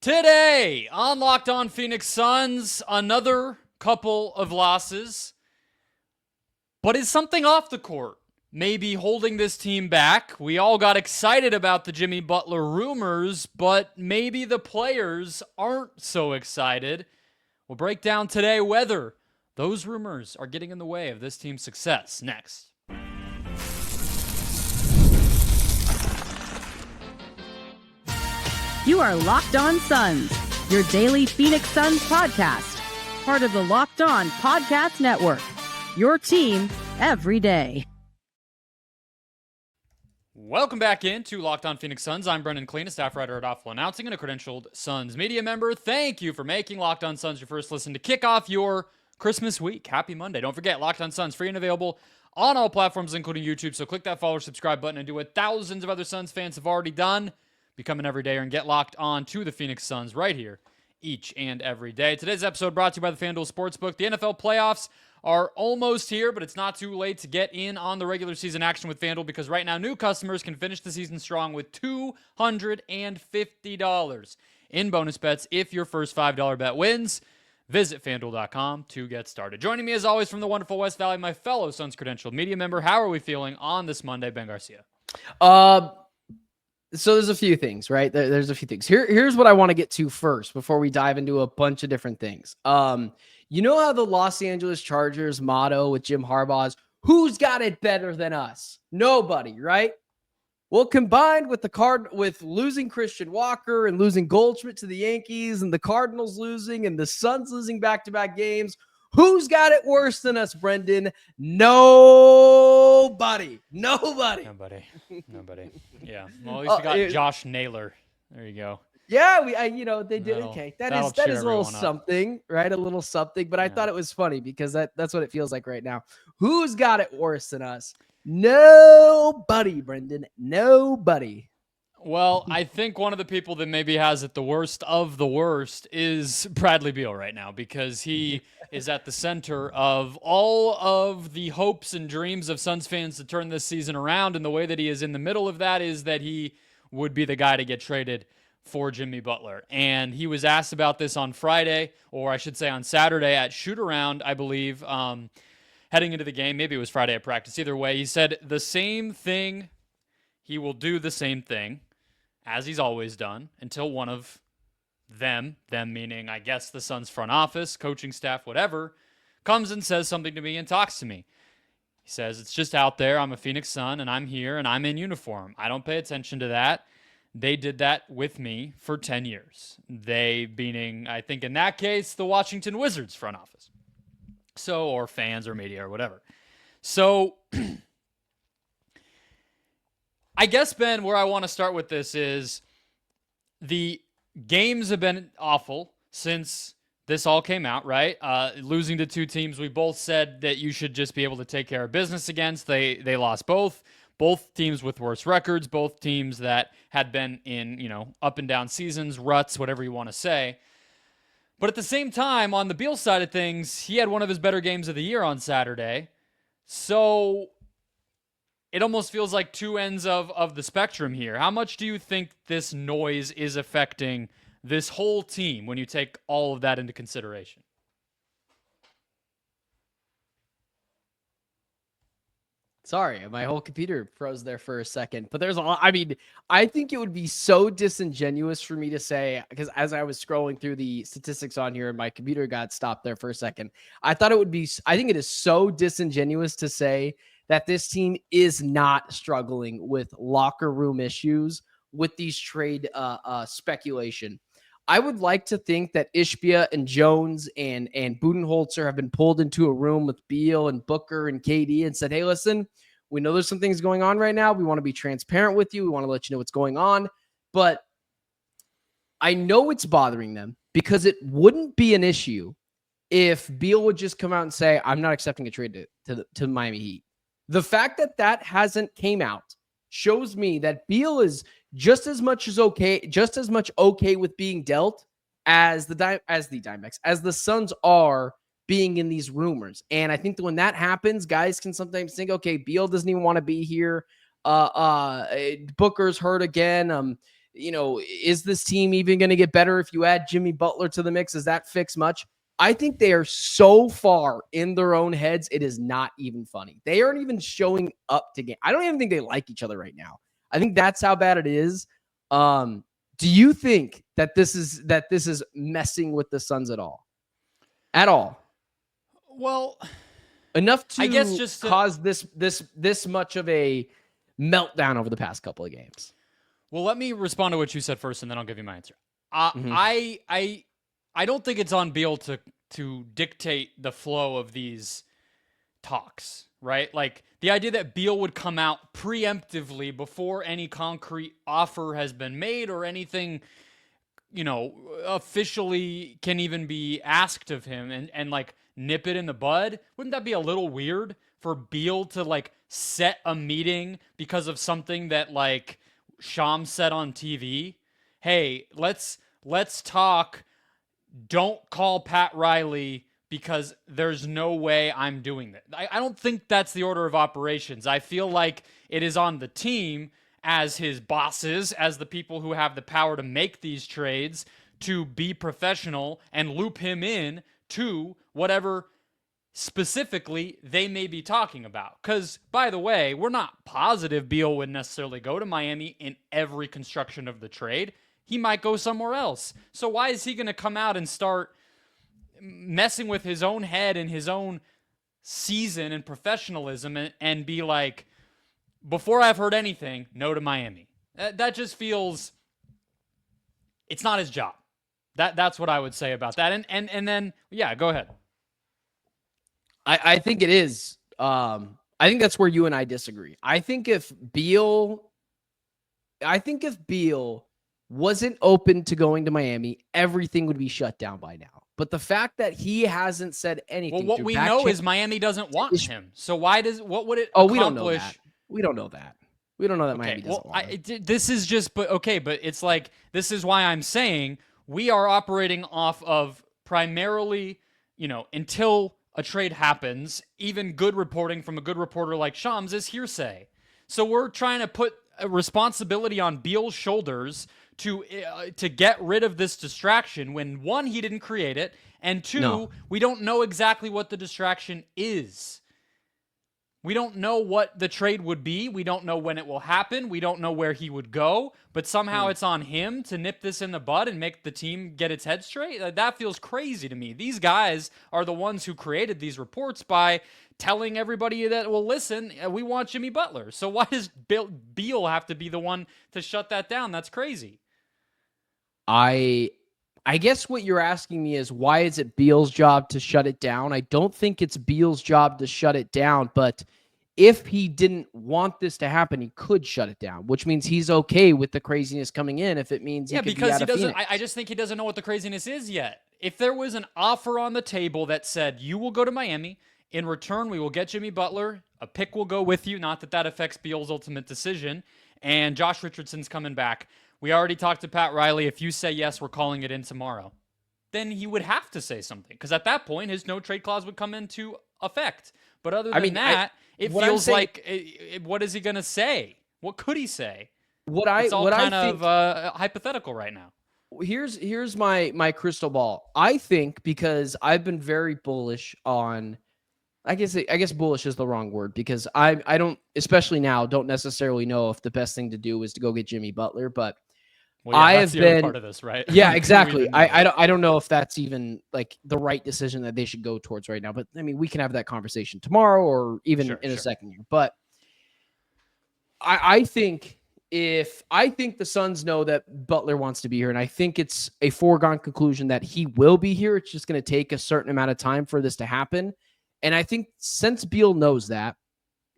Today on Locked On Phoenix Suns, another couple of losses. But is something off the court maybe holding this team back? We all got excited about the Jimmy Butler rumors, but maybe the players aren't so excited. We'll break down today whether those rumors are getting in the way of this team's success. Next. You are Locked On Suns, your daily Phoenix Suns podcast, part of the Locked On Podcast Network, your team every day. Welcome back into Locked On Phoenix Suns. I'm Brendon Kleen, a staff writer at Awful Announcing and a credentialed Suns media member. Thank you for making Locked On Suns your first listen to kick off your Christmas week. Happy Monday. Don't forget, Locked On Suns, free and available on all platforms, including YouTube. So click that follow or subscribe button and do what thousands of other Suns fans have already done. Become an everydayer and get locked on to the Phoenix Suns right here each and every day. Today's episode brought to you by the FanDuel Sportsbook. The NFL playoffs are almost here, but it's not too late to get in on the regular season action with FanDuel because right now new customers can finish the season strong with $250 in bonus bets if your first $5 bet wins. Visit FanDuel.com to get started. Joining me as always from the wonderful West Valley, my fellow Suns credentialed media member. How are we feeling on this Monday, Ben Garcia? So there's a few things, right? There's a few things. Here's what I want to get to first before we dive into a bunch of different things. You know how the Los Angeles Chargers motto with Jim Harbaugh's, who's got it better than us? Nobody, right? Well, combined with with losing Christian Walker and losing Goldschmidt to the Yankees and the Cardinals losing and the Suns losing back-to-back games, who's got it worse than us, Brendon? Nobody. Nobody. Yeah. Well, at least we got Josh Naylor. There you go. Yeah, they did. Okay. That is a little something, right? A little something. But I thought it was funny because that's what it feels like right now. Who's got it worse than us? Nobody, Brendon. Nobody. Well, I think one of the people that maybe has it the worst of the worst is Bradley Beal right now because he is at the center of all of the hopes and dreams of Suns fans to turn this season around. And the way that he is in the middle of that is that he would be the guy to get traded for Jimmy Butler. And he was asked about this on Friday, or I should say on Saturday at shoot-around, I believe, heading into the game. Maybe it was Friday at practice. Either way, he said the same thing. He will do the same thing as he's always done until one of them meaning, I guess, the Suns front office, coaching staff, whatever, comes and says something to me and talks to me. He says, it's just out there. I'm a Phoenix Sun, and I'm here, and I'm in uniform. I don't pay attention to that. They did that with me for 10 years. They, meaning, I think in that case, the Washington Wizards front office. So, or fans or media or whatever. So, I guess, Ben, where I want to start with this is the games have been awful since this all came out, right? Losing to two teams we both said that you should just be able to take care of business against. They lost both. Both teams with worse records, both teams that had been in, up and down seasons, ruts, whatever you want to say. But at the same time, on the Beal side of things, he had one of his better games of the year on Saturday. So it almost feels like two ends of the spectrum here. How much do you think this noise is affecting this whole team when you take all of that into consideration? Sorry, my whole computer froze there for a second. But there's a lot. I mean, I think it would be so disingenuous for me to say, because as I was scrolling through the statistics on here and my computer got stopped there for a second, I think it is so disingenuous to say that this team is not struggling with locker room issues with these trade speculation. I would like to think that Ishbia and Jones and Budenholzer have been pulled into a room with Beal and Booker and KD and said, hey, listen, we know there's some things going on right now. We want to be transparent with you. We want to let you know what's going on. But I know it's bothering them because it wouldn't be an issue if Beal would just come out and say, I'm not accepting a trade to Miami Heat. The fact that hasn't came out shows me that Beal is just as much okay with being dealt as the Diamondbacks, as the Suns are being in these rumors. And I think that when that happens, guys can sometimes think, okay, Beal doesn't even want to be here. Booker's hurt again. is this team even going to get better if you add Jimmy Butler to the mix? Does that fix much? I think they are so far in their own heads, it is not even funny. They aren't even showing up to game. I don't even think they like each other right now. I think that's how bad it is. Do you think that this is messing with the Suns at all? At all? Well, enough to I guess just cause this much of a meltdown over the past couple of games. Well, let me respond to what you said first, and then I'll give you my answer. I don't think it's on Beal to dictate the flow of these talks, right? Like the idea that Beal would come out preemptively before any concrete offer has been made or anything, officially can even be asked of him and like nip it in the bud. Wouldn't that be a little weird for Beal to like set a meeting because of something that like Shams said on TV? Hey, let's talk. Don't call Pat Riley because there's no way I'm doing that. I don't think that's the order of operations. I feel like it is on the team as his bosses, as the people who have the power to make these trades, to be professional and loop him in to whatever specifically they may be talking about. Because, by the way, we're not positive Beal would necessarily go to Miami in every construction of the trade. He might go somewhere else. So why is he going to come out and start messing with his own head and his own season and professionalism and be like, before I've heard anything, no to Miami? That just feels, it's not his job. That's what I would say about that. And then, yeah, go ahead. I think it is. I think that's where you and I disagree. I think if Beal wasn't open to going to Miami, everything would be shut down by now. But the fact that he hasn't said anything. Well, what we know is Miami doesn't want him. So what would it accomplish? Oh, we don't know that. We don't know that. We don't know that Miami doesn't want him. This is just, but it's like, this is why I'm saying we are operating off of primarily, until a trade happens, even good reporting from a good reporter like Shams is hearsay. So we're trying to put a responsibility on Beal's shoulders to get rid of this distraction when, one, he didn't create it, and two, we don't know exactly what the distraction is. We don't know what the trade would be. We don't know when it will happen. We don't know where he would go, but somehow it's on him to nip this in the bud and make the team get its head straight. That feels crazy to me. These guys are the ones who created these reports by telling everybody that, well, listen, we want Jimmy Butler. So why does Beal have to be the one to shut that down? That's crazy. I guess what you're asking me is, why is it Beal's job to shut it down? I don't think it's Beal's job to shut it down, but if he didn't want this to happen, he could shut it down, which means he's okay with the craziness coming in if it means he could because be out he of doesn't. Phoenix. I just think he doesn't know what the craziness is yet. If there was an offer on the table that said, you will go to Miami, in return we will get Jimmy Butler, a pick will go with you, not that affects Beal's ultimate decision, and Josh Richardson's coming back. We already talked to Pat Riley. If you say yes, we're calling it in tomorrow. Then he would have to say something, because at that point, his no-trade clause would come into effect. But other than that, it feels like, what is he going to say? What could he say? It's all kind of hypothetical right now. Here's my crystal ball. I think, because I've been very bullish on, I guess bullish is the wrong word, because I don't, especially now, don't necessarily know if the best thing to do is to go get Jimmy Butler, but well, yeah, that's the other part of this, right? Yeah, exactly. I don't know if that's even like the right decision that they should go towards right now. But I mean, we can have that conversation tomorrow or even in a second year. But I think the Suns know that Butler wants to be here, and I think it's a foregone conclusion that he will be here. It's just going to take a certain amount of time for this to happen. And I think since Beal knows that,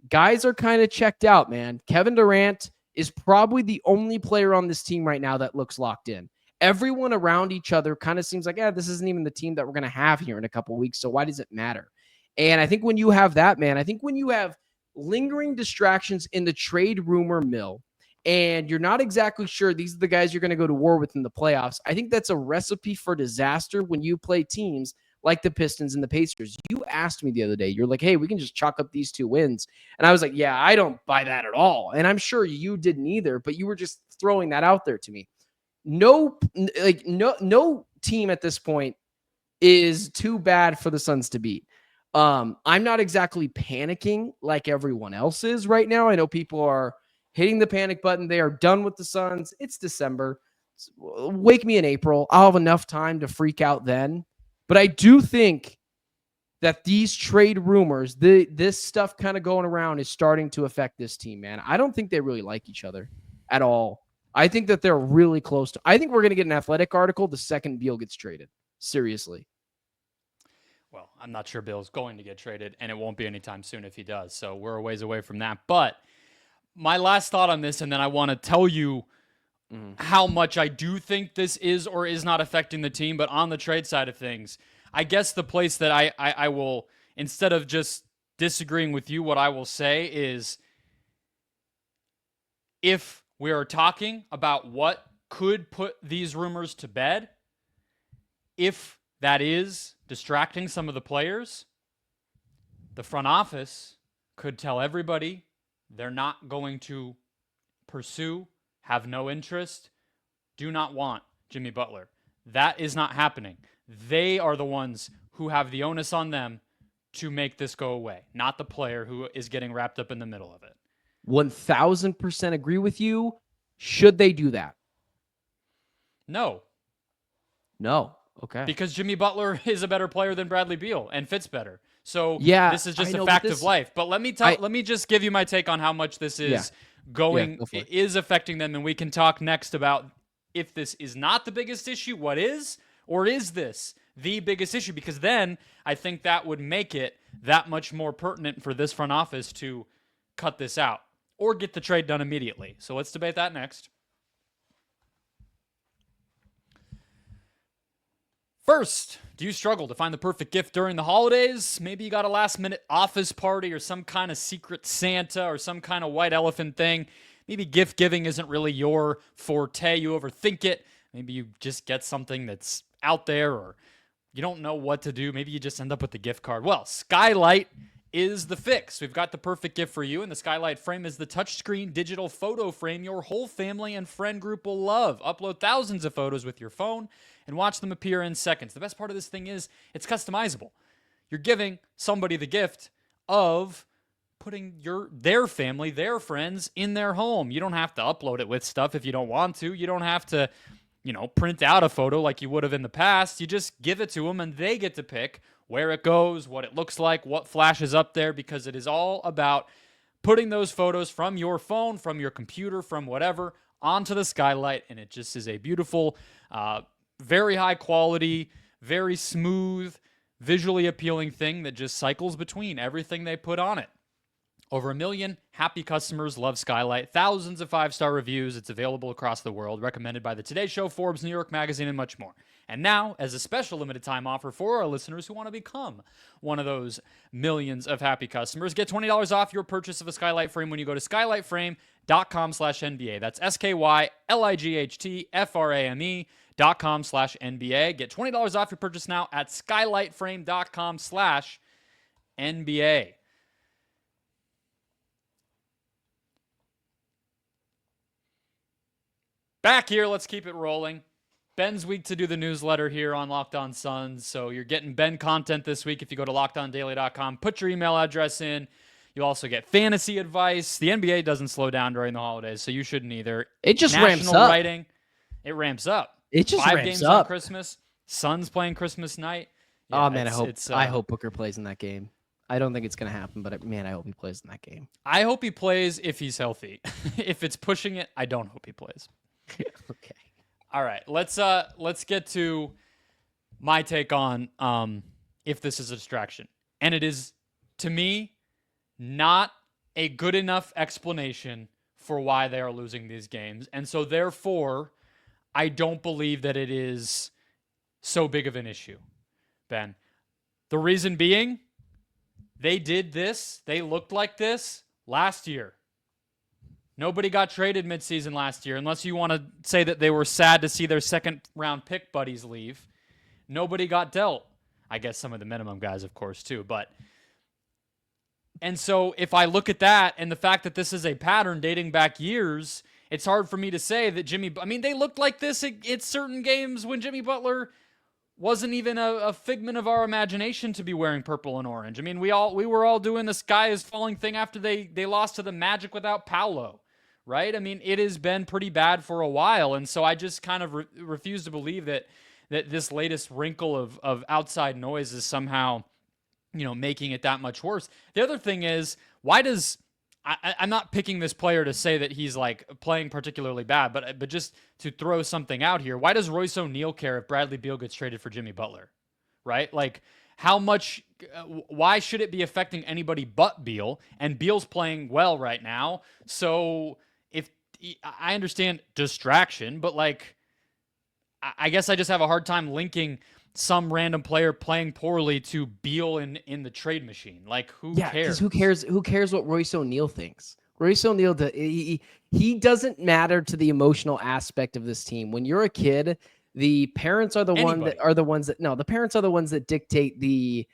guys are kind of checked out, man. Kevin Durant is probably the only player on this team right now that looks locked in. Everyone around each other kind of seems like, this isn't even the team that we're going to have here in a couple of weeks, so why does it matter? And I think when you have that, man, I think when you have lingering distractions in the trade rumor mill, and you're not exactly sure these are the guys you're going to go to war with in the playoffs, I think that's a recipe for disaster when you play teams like the Pistons and the Pacers. You asked me the other day, you're like, hey, we can just chalk up these 2 wins. And I was like, yeah, I don't buy that at all. And I'm sure you didn't either, but you were just throwing that out there to me. no team at this point is too bad for the Suns to beat. I'm not exactly panicking like everyone else is right now. I know people are hitting the panic button. They are done with the Suns. It's December. Wake me in April. I'll have enough time to freak out then. But I do think that these trade rumors, this stuff kind of going around is starting to affect this team, man. I don't think they really like each other at all. I think that they're really close to. I think we're going to get an Athletic article the second Beal gets traded. Seriously. Well, I'm not sure Beal's going to get traded, and it won't be anytime soon if he does. So we're a ways away from that. But my last thought on this, and then I want to tell you how much I do think this is or is not affecting the team. But on the trade side of things, I guess the place that I will, instead of just disagreeing with you, what I will say is, if we are talking about what could put these rumors to bed, if that is distracting some of the players, the front office could tell everybody they're not going to pursue, have no interest, do not want Jimmy Butler. That is not happening. They are the ones who have the onus on them to make this go away, not the player who is getting wrapped up in the middle of it. 1000% agree with you. Should they do that? No. Okay. Because Jimmy Butler is a better player than Bradley Beal and fits better. So yeah, this is just a fact of life. But let me just give you my take on how much this is is affecting them, and we can talk next about if this is not the biggest issue, what is, or is this the biggest issue? Because then I think that would make it that much more pertinent for this front office to cut this out or get the trade done immediately. So let's debate that next. First, do you struggle to find the perfect gift during the holidays? Maybe you got a last-minute office party or some kind of secret Santa or some kind of white elephant thing. Maybe gift giving isn't really your forte. You overthink it. Maybe you just get something that's out there, or you don't know what to do. Maybe you just end up with the gift card. Well, Skylight is the fix. We've got the perfect gift for you, and the Skylight frame is the touchscreen digital photo frame your whole family and friend group will love. Upload thousands of photos with your phone and watch them appear in seconds. The best part of this thing is it's customizable. You're giving somebody the gift of putting their family, their friends in their home. You don't have to upload it with stuff if you don't want to. You don't have to, print out a photo like you would have in the past. You just give it to them and they get to pick where it goes, what it looks like, what flashes up there, because it is all about putting those photos from your phone, from your computer, from whatever, onto the Skylight, and it just is a beautiful, very high quality, very smooth, visually appealing thing that just cycles between everything they put on it. Over 1 million happy customers love Skylight. Thousands of 5-star reviews. It's available across the world. Recommended by the Today Show, Forbes, New York Magazine, and much more. And now, as a special limited time offer for our listeners who want to become one of those millions of happy customers, get $20 off your purchase of a Skylight frame when you go to skylightframe.com/NBA. That's SKYLIGHTFRAME.com/NBA. Get $20 off your purchase now at skylightframe.com/NBA. Back here, let's keep it rolling. Ben's week to do the newsletter here on Locked On Suns. So you're getting Ben content this week if you go to LockedOnDaily.com. Put your email address in. You also get fantasy advice. The NBA doesn't slow down during the holidays, so you shouldn't either. It just ramps up. Writing, it ramps up. It just 5 ramps games up. On Christmas. Suns playing Christmas night. Yeah, oh, man, I hope Booker plays in that game. I don't think it's going to happen, but man, I hope he plays in that game. I hope he plays if he's healthy. If it's pushing it, I don't hope he plays. Okay. All right. Let's get to my take on if this is a distraction. And it is, to me, not a good enough explanation for why they are losing these games. And so therefore, I don't believe that it is so big of an issue, Ben. The reason being, they did this, they looked like this last year. Nobody got traded midseason last year, unless you want to say that they were sad to see their second-round pick buddies leave. Nobody got dealt. I guess some of the minimum guys, of course, too. And so if I look at that and the fact that this is a pattern dating back years, it's hard for me to say that they looked like this at certain games when Jimmy Butler wasn't even a figment of our imagination to be wearing purple and orange. I mean, we were all doing the sky is falling thing after they lost to the Magic without Paolo, right? I mean, it has been pretty bad for a while, and so I just kind of refuse to believe that this latest wrinkle of outside noise is somehow, making it that much worse. The other thing is, why does I'm not picking this player to say that he's like playing particularly bad, but just to throw something out here, why does Royce O'Neal care if Bradley Beal gets traded for Jimmy Butler, right? Like, how much? Why should it be affecting anybody but Beal? And Beal's playing well right now, so if I understand distraction, but like, I guess I just have a hard time linking some random player playing poorly to Beal in the trade machine. Like, who cares? Who cares? Who cares what Royce O'Neal thinks? Royce O'Neal, he doesn't matter to the emotional aspect of this team. When you're a kid, the parents are the parents are the ones that dictate the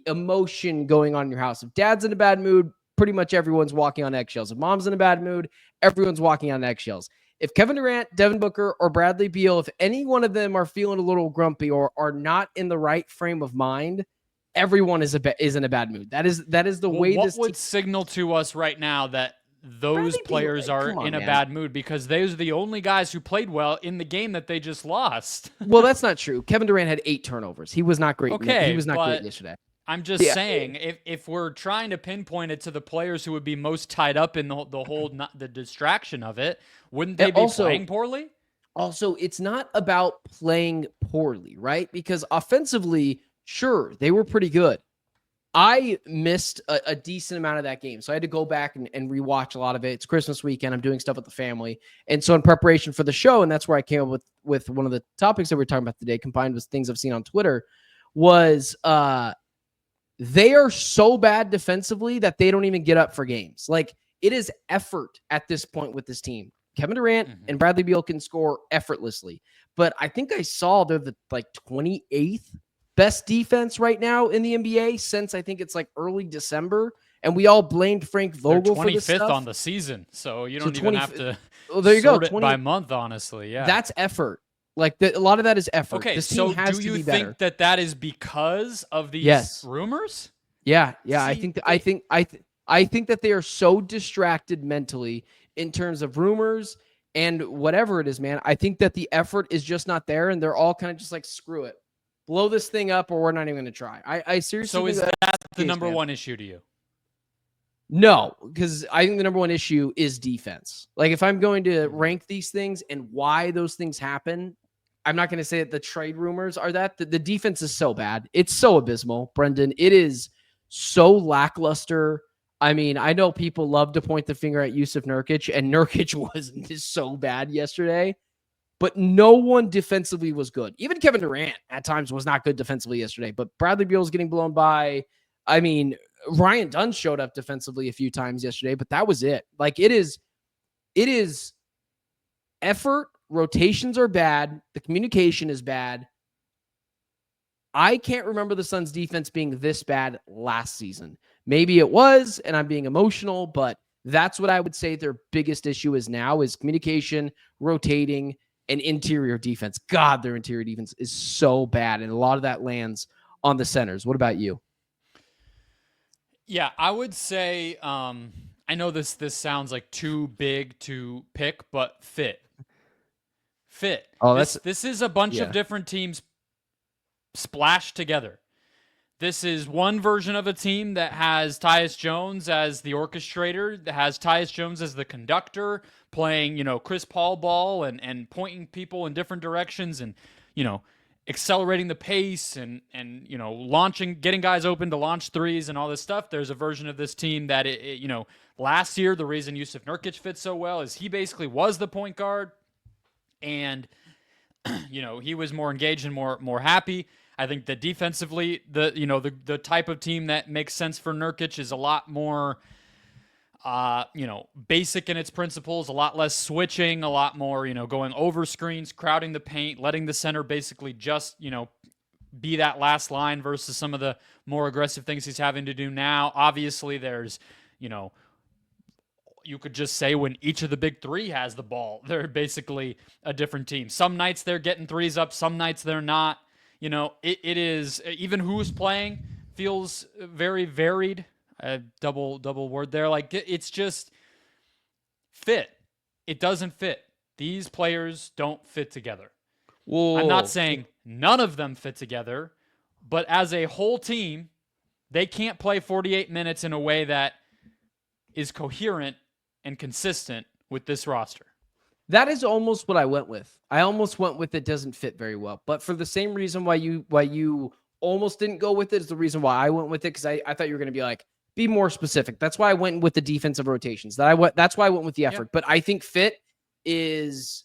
emotion going on in your house. If dad's in a bad mood, pretty much everyone's walking on eggshells. If mom's in a bad mood, everyone's walking on eggshells. If Kevin Durant, Devin Booker, or Bradley Beal, if any one of them are feeling a little grumpy or are not in the right frame of mind, everyone is in a bad mood. That is the way what this would signal to us right now that those Bradley players Beal, are in a bad mood, because those are the only guys who played well in the game that they just lost. Well, that's not true. Kevin Durant had 8 turnovers. He was not great. Okay, he was not great yesterday. I'm just saying, if we're trying to pinpoint it to the players who would be most tied up in the distraction of it, wouldn't they be playing poorly? Also, it's not about playing poorly, right? Because offensively, sure, they were pretty good. I missed a decent amount of that game, so I had to go back and rewatch a lot of it. It's Christmas weekend. I'm doing stuff with the family. And so in preparation for the show, and that's where I came up with one of the topics that we're talking about today, combined with things I've seen on Twitter, was they are so bad defensively that they don't even get up for games. Like, it is effort at this point with this team. Kevin Durant and Bradley Beal can score effortlessly, but I think I saw they're the 28th best defense right now in the NBA since I think it's like early December, and we all blamed Frank Vogel for this stuff. 25th on the season, so you don't even have to. Well, there you go. It by month, honestly, yeah. That's effort. Like, a lot of that is effort. Okay, this so team has do to you be think better. that is because of these rumors? Yeah. See, I think that they are so distracted mentally in terms of rumors and whatever it is, man. I think that the effort is just not there, and they're all kind of just like, screw it, blow this thing up, or we're not even going to try. I seriously. So is that the case, number man. one issue to you? No, because I think the number one issue is defense. Like, if I'm going to rank these things and why those things happen, I'm not going to say that the trade rumors are that. The defense is so bad. It's so abysmal, Brendon. It is so lackluster. I mean, I know people love to point the finger at Yusuf Nurkic, and Nurkic was so bad yesterday, but no one defensively was good. Even Kevin Durant at times was not good defensively yesterday, but Bradley Beal was getting blown by. I mean, Ryan Dunn showed up defensively a few times yesterday, but that was it. Like, it is effort. Rotations are bad. The communication is bad. I can't remember the Suns defense being this bad last season. Maybe it was, and I'm being emotional, but that's what I would say their biggest issue is now, is communication, rotating, and interior defense. God, their interior defense is so bad, and a lot of that lands on the centers. What about you? Yeah, I would say, I know this sounds like too big to pick, but fit. Oh, this is a bunch of different teams splashed together. This is one version of a team that has Tyus Jones as the orchestrator, that has Tyus Jones as the conductor, playing, Chris Paul ball and pointing people in different directions and, accelerating the pace and launching, getting guys open to launch threes and all this stuff. There's a version of this team that, last year, the reason Yusuf Nurkic fits so well is he basically was the point guard. And, he was more engaged and more happy. I think that defensively, the type of team that makes sense for Nurkic is a lot more, basic in its principles, a lot less switching, a lot more, going over screens, crowding the paint, letting the center basically just, be that last line versus some of the more aggressive things he's having to do now. Obviously, there's, you could just say when each of the big three has the ball, they're basically a different team. Some nights they're getting threes up, some nights they're not. It is, even who's playing feels very varied. Double word there. Like, it's just fit. It doesn't fit. These players don't fit together. Whoa. I'm not saying none of them fit together, but as a whole team, they can't play 48 minutes in a way that is coherent and consistent with this roster. That is almost what I went with. I almost went with it doesn't fit very well. But for the same reason why you almost didn't go with it is the reason why I went with it, because I thought you were going to be like, be more specific. That's why I went with the defensive rotations. That's why I went with the effort. Yep. But I think fit is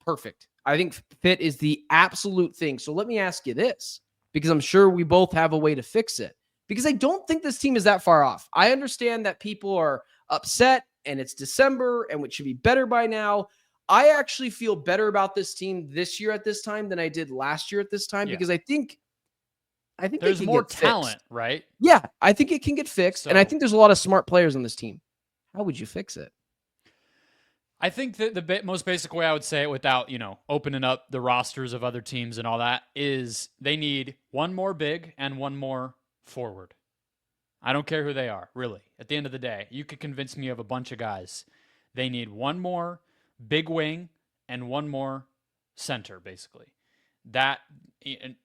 perfect. I think fit is the absolute thing. So let me ask you this, because I'm sure we both have a way to fix it. Because I don't think this team is that far off. I understand that people are upset and it's December and it should be better by now. I actually feel better about this team this year at this time than I did last year at this time, because I think there's more talent, right? Yeah, I think it can get fixed. And I think there's a lot of smart players on this team. How would you fix it? I think that the most basic way I would say it without, opening up the rosters of other teams and all that is they need one more big and one more forward. I don't care who they are, really. At the end of the day, you could convince me of a bunch of guys. They need one more big wing and one more center, basically. That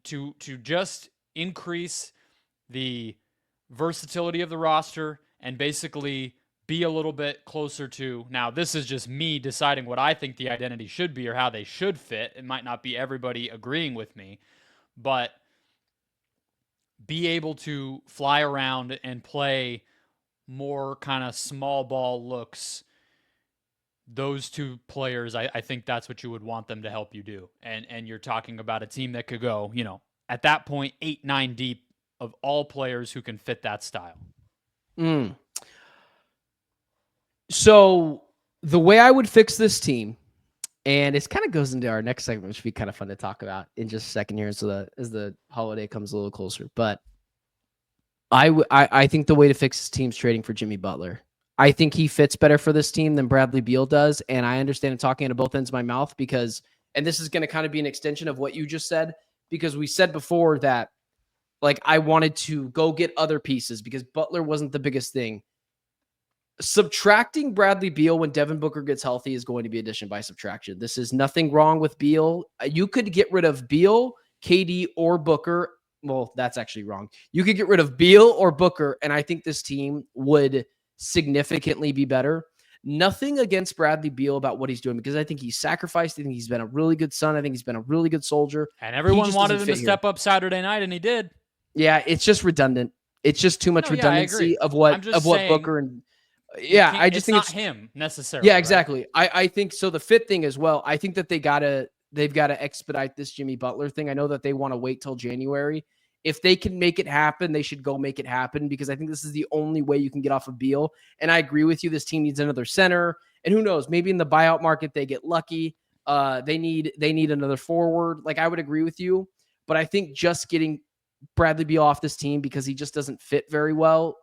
to just increase the versatility of the roster and basically be a little bit closer to, now this is just me deciding what I think the identity should be or how they should fit. It might not be everybody agreeing with me, but be able to fly around and play more kind of small ball looks. Those two players, I think that's what you would want them to help you do. And you're talking about a team that could go, at that point, 8-9 deep of all players who can fit that style. So the way I would fix this team, and it kind of goes into our next segment, which would be kind of fun to talk about in just a second here as the holiday comes a little closer. But I think the way to fix this team is trading for Jimmy Butler. I think he fits better for this team than Bradley Beal does. And I understand I'm talking out of both ends of my mouth because, and this is going to kind of be an extension of what you just said, because we said before that, like, I wanted to go get other pieces because Butler wasn't the biggest thing. Subtracting Bradley Beal when Devin Booker gets healthy is going to be addition by subtraction. This is nothing wrong with Beal. You could get rid of Beal, KD, or Booker. Well, that's actually wrong. You could get rid of Beal or Booker, and I think this team would significantly be better. Nothing against Bradley Beal about what he's doing, because I think he's sacrificed. I think he's been a really good son. I think he's been a really good soldier. And everyone wanted him to step up Saturday night, and he did. Yeah, it's just redundant. It's just too much redundancy of what Booker and I just think it's not him necessarily. Yeah, exactly. Right? I think so. The fit thing as well. I think that they've got to expedite this Jimmy Butler thing. I know that they want to wait till January. If they can make it happen, they should go make it happen, because I think this is the only way you can get off of Beal. And I agree with you. This team needs another center, and who knows? Maybe in the buyout market they get lucky. They need another forward. Like, I would agree with you, but I think just getting Bradley Beal off this team because he just doesn't fit very well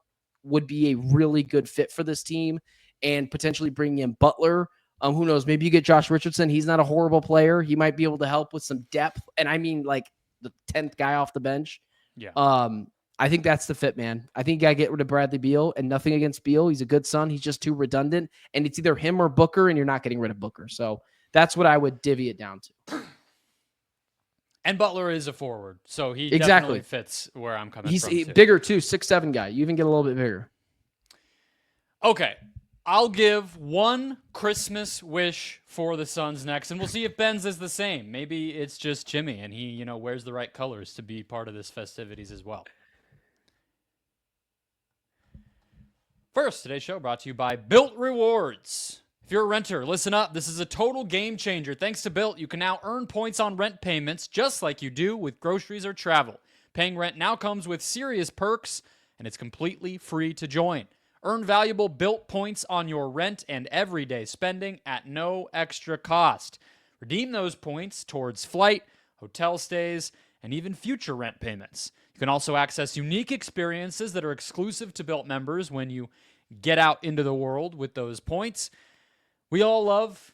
would be a really good fit for this team, and potentially bringing in Butler. Who knows? Maybe you get Josh Richardson. He's not a horrible player. He might be able to help with some depth. And I mean, like, the 10th guy off the bench. Yeah. I think that's the fit, man. I think you gotta get rid of Bradley Beal, and nothing against Beal. He's a good son. He's just too redundant, and it's either him or Booker, and you're not getting rid of Booker. So that's what I would divvy it down to. And Butler is a forward, so he definitely fits where I'm coming from. He's bigger too, 6'7" guy. You even get a little bit bigger. Okay, I'll give one Christmas wish for the Suns next, and we'll see if Ben's is the same. Maybe it's just Jimmy, and he, wears the right colors to be part of this festivities as well. First, today's show brought to you by Built Rewards. If you're a renter, listen up. This is a total game changer. Thanks to Built, you can now earn points on rent payments just like you do with groceries or travel. Paying rent now comes with serious perks, and it's completely free to join. Earn valuable Built points on your rent and everyday spending at no extra cost. Redeem those points towards flight, hotel stays, and even future rent payments. You can also access unique experiences that are exclusive to Built members when you get out into the world with those points. We all love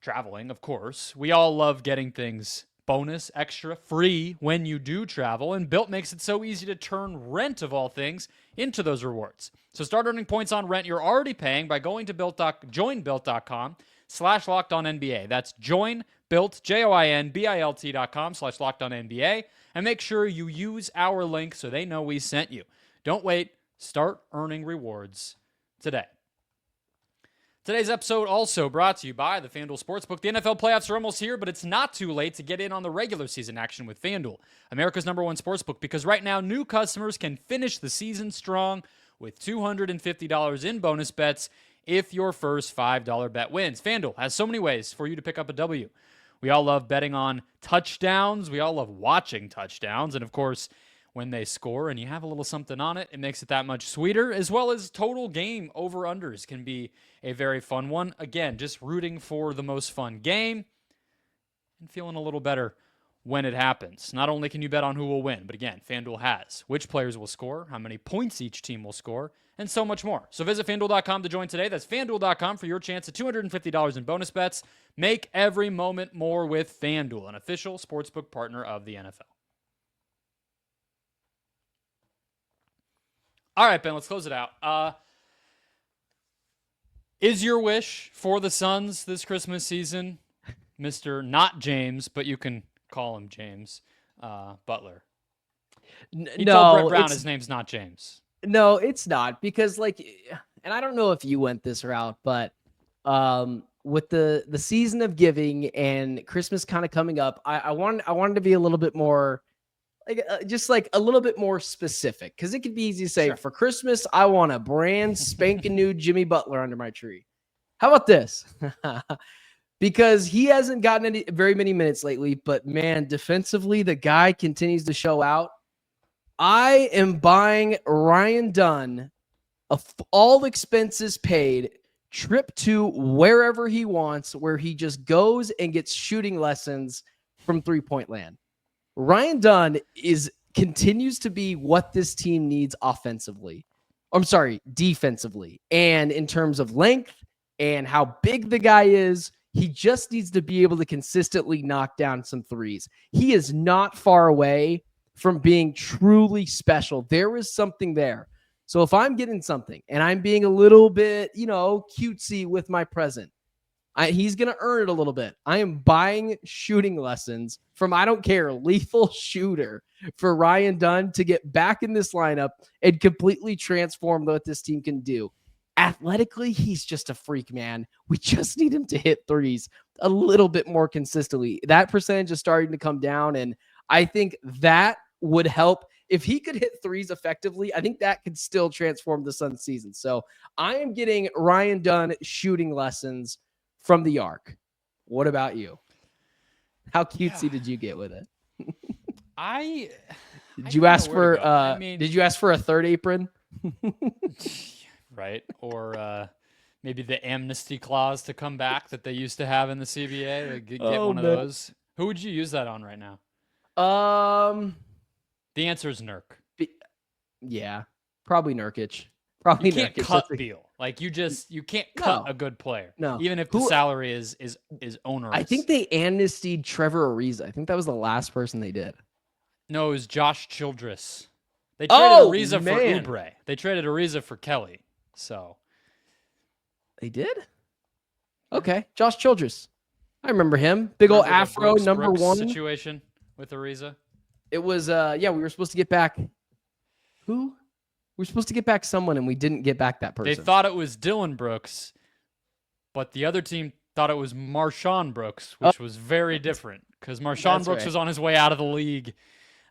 traveling, of course. We all love getting things bonus, extra, free when you do travel, and Built makes it so easy to turn rent, of all things, into those rewards. So start earning points on rent you're already paying by going to joinbuilt.com/LockedOnNBA. That's joinbuilt, joinbuilt.com/LockedOnNBA, and make sure you use our link so they know we sent you. Don't wait. Start earning rewards today. Today's episode also brought to you by the FanDuel Sportsbook. The NFL playoffs are almost here, but it's not too late to get in on the regular season action with FanDuel, America's #1 sportsbook, because right now new customers can finish the season strong with $250 in bonus bets if your first $5 bet wins. FanDuel has so many ways for you to pick up a W. We all love betting on touchdowns. We all love watching touchdowns. And of course, when they score and you have a little something on it, it makes it that much sweeter, as well as total game over-unders can be a very fun one. Again, just rooting for the most fun game and feeling a little better when it happens. Not only can you bet on who will win, but again, FanDuel has which players will score, how many points each team will score, and so much more. So visit FanDuel.com to join today. That's FanDuel.com for your chance at $250 in bonus bets. Make every moment more with FanDuel, an official sportsbook partner of the NFL. All right, Ben, let's close it out. Is your wish for the Suns this Christmas season, Mr. Not James, but you can call him James, Butler? He told Brett Brown his name's not James. No, it's not, because and I don't know if you went this route, but with the season of giving and Christmas kind of coming up, I wanted to be a little bit more just a little bit more specific, because it could be easy to say, sure, for Christmas, I want a brand spanking new Jimmy Butler under my tree. How about this? Because he hasn't gotten very many minutes lately, but man, defensively, the guy continues to show out. I am buying Ryan Dunn all expenses paid trip to wherever he wants, where he just goes and gets shooting lessons from three-point land. Ryan Dunn continues to be what this team needs offensively. Defensively. And in terms of length and how big the guy is, he just needs to be able to consistently knock down some threes. He is not far away from being truly special. There is something there. So if I'm getting something and I'm being a little bit, cutesy with my present, he's going to earn it a little bit. I am buying shooting lessons from, I don't care, lethal shooter for Ryan Dunn to get back in this lineup and completely transform what this team can do. Athletically, he's just a freak, man. We just need him to hit threes a little bit more consistently. That percentage is starting to come down, and I think that would help. If he could hit threes effectively, I think that could still transform the Suns season. So I am getting Ryan Dunn shooting lessons from the arc. What about you? How cutesy did you get with it? Did you ask for a third apron? Right. Or maybe the amnesty clause to come back that they used to have in the CBA to get one of those. Who would you use that on right now? The answer is Nurk. Yeah, probably Nurkic. Probably you can't cut Beal. You can't cut a good player. No, even if the salary is onerous. I think they amnestied Trevor Ariza. I think that was the last person they did. No, it was Josh Childress. They traded Ariza for Oubre. They traded Ariza for Kelly. So they did. Okay, Josh Childress. I remember him. Big old afro, number one situation with Ariza. It was we were supposed to get back who? We were supposed to get back someone, and we didn't get back that person. They thought it was Dylan Brooks, but the other team thought it was Marshawn Brooks, which was very different because Marshawn Brooks was on his way out of the league.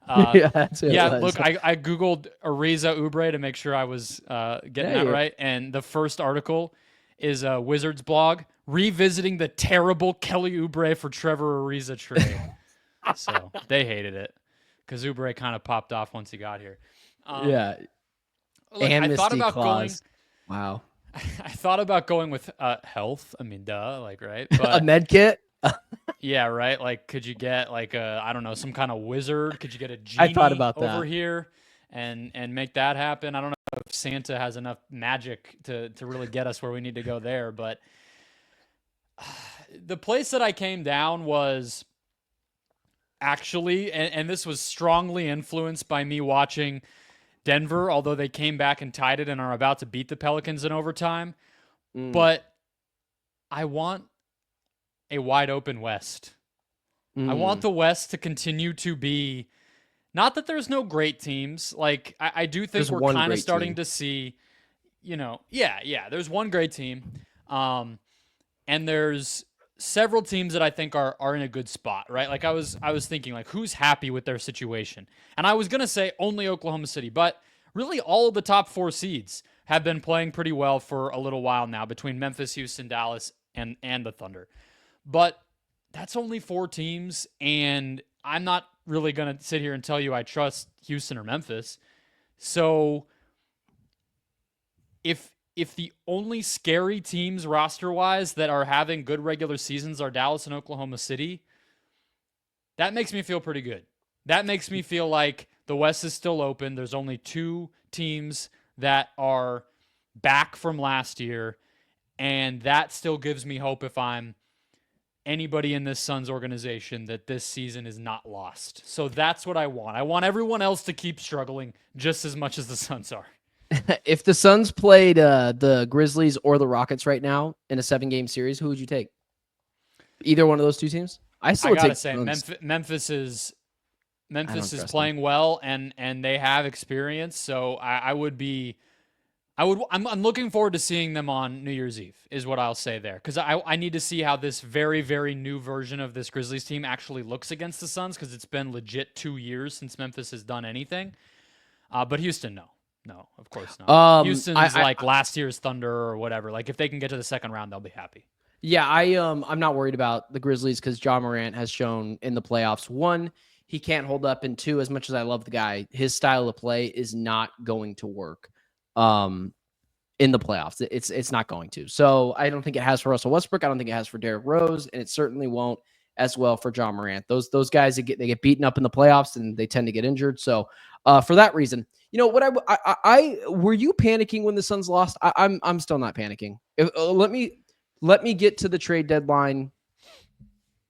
Look, I Googled Ariza Oubre to make sure I was getting that right, and the first article is a Wizards blog revisiting the terrible Kelly Oubre for Trevor Ariza trade. So they hated it because Oubre kind of popped off once he got here. Look, I thought about clause. Wow. I thought about going with health. I mean, right? But, a med kit? Yeah, right? Like, could you get some kind of wizard? Could you get a genie I thought about over here and make that happen? I don't know. if Santa has enough magic to really get us where we need to go there. But the place that I came down was actually, and this was strongly influenced by me watching Denver, although they came back and tied it and are about to beat the Pelicans in overtime. But I want a wide open West. I want the West to continue to be, not that there's no great teams. Like, I do think There's we're kind of starting team. to see, there's one great team. And there's several teams that I think are in a good spot, right? Like I was thinking, like, who's happy with their situation? And I was going to say only Oklahoma City, but really all of the top 4 seeds have been playing pretty well for a little while now between Memphis, Houston, Dallas, and the Thunder. But that's only 4 teams, and I'm not really going to sit here and tell you I trust Houston or Memphis. So if the only scary teams roster-wise that are having good regular seasons are Dallas and Oklahoma City, that makes me feel pretty good. That makes me feel like the West is still open. There's only 2 teams that are back from last year, and that still gives me hope if I'm anybody in this Suns organization that this season is not lost. So that's what I want. I want everyone else to keep struggling just as much as the Suns are. If the Suns played the Grizzlies or the Rockets right now in a 7-game series, who would you take? Either one of those 2 teams? I gotta say, Memphis is playing well, and they have experience. So I'm looking forward to seeing them on New Year's Eve, is what I'll say there, because I need to see how this very, very new version of this Grizzlies team actually looks against the Suns, because it's been legit 2 years since Memphis has done anything. But Houston, no. No, of course not. Houston's like last year's Thunder or whatever. Like, if they can get to the second round, they'll be happy. Yeah, I'm not worried about the Grizzlies because Ja Morant has shown in the playoffs, 1, he can't hold up, and 2, as much as I love the guy, his style of play is not going to work in the playoffs. It's not going to. So I don't think it has for Russell Westbrook. I don't think it has for Derrick Rose, and it certainly won't as well for Ja Morant. Those guys they get beaten up in the playoffs and they tend to get injured. So for that reason, you know what I were you panicking when the Suns lost? I'm still not panicking. Let me get to the trade deadline,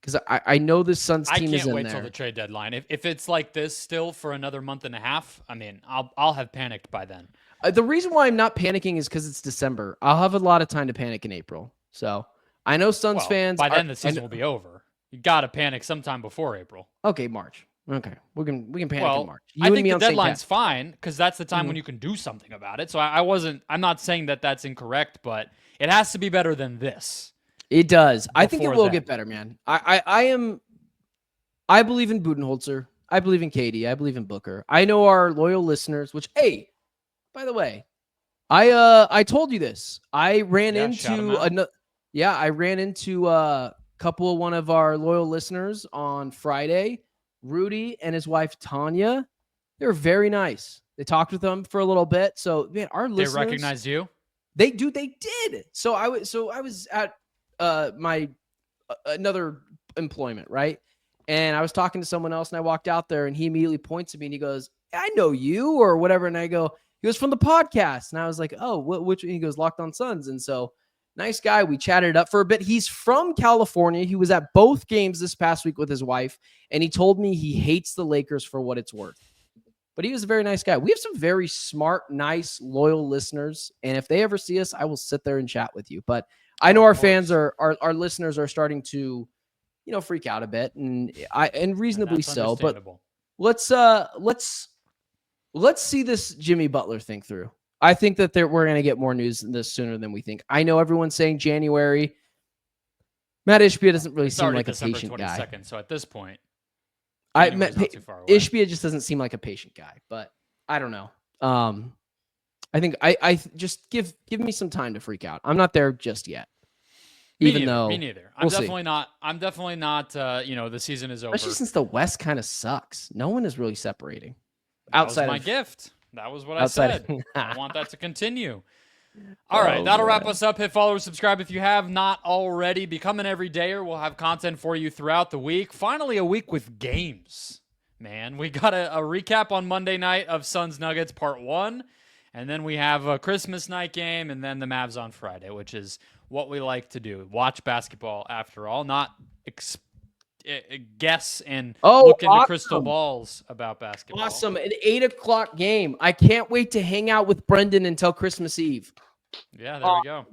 because I know this Suns team is in there. I can't wait till the trade deadline. If it's like this still for another month and a half, I mean, I'll have panicked by then. The reason why I'm not panicking is because it's December. I'll have a lot of time to panic in April. So I know Suns fans. By then the season will be over. You got to panic sometime before April. Okay, March. Okay, we can panic in March. I think the deadline's fine because that's the time when you can do something about it. So I'm not saying that that's incorrect, but it has to be better than this. It does. I think it will get better, man. I believe in Budenholzer. I believe in Katie. I believe in Booker. I know our loyal listeners, which, hey, by the way, I told you this. I ran into a couple of one of our loyal listeners on Friday. Rudy and his wife Tanya, they were very nice. They talked with them for a little bit. So, man, our listeners, they recognized you. They did. So I was at my another employment, right? And I was talking to someone else, and I walked out there, and he immediately points at me and he goes, "I know you," or whatever. And I go, he goes, "From the podcast." And I was like, "Oh, which?" And he goes, "Locked on Suns." And so, nice guy. We chatted it up for a bit. He's from California. He was at both games this past week with his wife, and he told me he hates the Lakers for what it's worth. But he was a very nice guy. We have some very smart, nice, loyal listeners, and if they ever see us, I will sit there and chat with you. But I know our fans our listeners are starting to, freak out a bit, and reasonably so. But let's see this Jimmy Butler thing through. I think that we're going to get more news than this sooner than we think. I know everyone's saying January. Matt Ishbia doesn't really seem like a patient guy. So at this point, Ishbia just doesn't seem like a patient guy. But I don't know. I think I just give me some time to freak out. I'm not there just yet. Me neither. I'm definitely not. The season is over. Especially since the West kind of sucks. No one is really separating. That was my gift. That was what I said. I want that to continue. All right, that'll wrap us up. Hit follow or subscribe if you have not already. Become an everydayer. We'll have content for you throughout the week. Finally, a week with games, man. We got a recap on Monday night of Suns Nuggets Part 1, And then we have a Christmas night game and then the Mavs on Friday, which is what we like to do. Watch basketball after all, not guess and look into crystal balls about basketball. Awesome. An 8:00 game. I can't wait to hang out with Brendon until Christmas Eve. Yeah, there we go.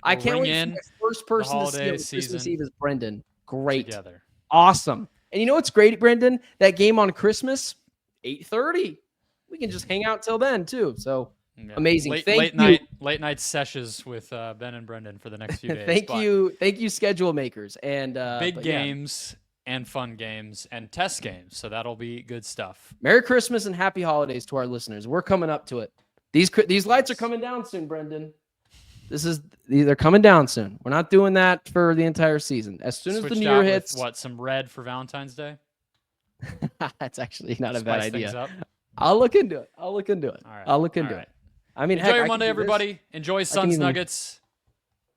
I can't wait in for the first person to see holiday on Christmas season Eve is Brendon. Great. together. Awesome. And you know what's great, Brendon? That game on Christmas, 8:30. We can just hang out till then too. So Yeah. amazing. Late night sessions with Ben and Brendon for the next few days. Thank you, schedule makers. And big games and fun games and test games. So that'll be good stuff. Merry Christmas and happy holidays to our listeners. We're coming up to it. These lights are coming down soon, Brendon. They're coming down soon. We're not doing that for the entire season. As soon as the new year hits, some red for Valentine's Day? That's actually not a bad idea. Up. I'll look into it. All right. I'll look into it. I mean, enjoy your Monday, everybody. Enjoy Suns Nuggets.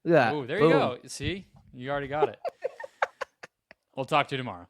Look at that. Ooh, there you go. See, you already got it. We'll talk to you tomorrow.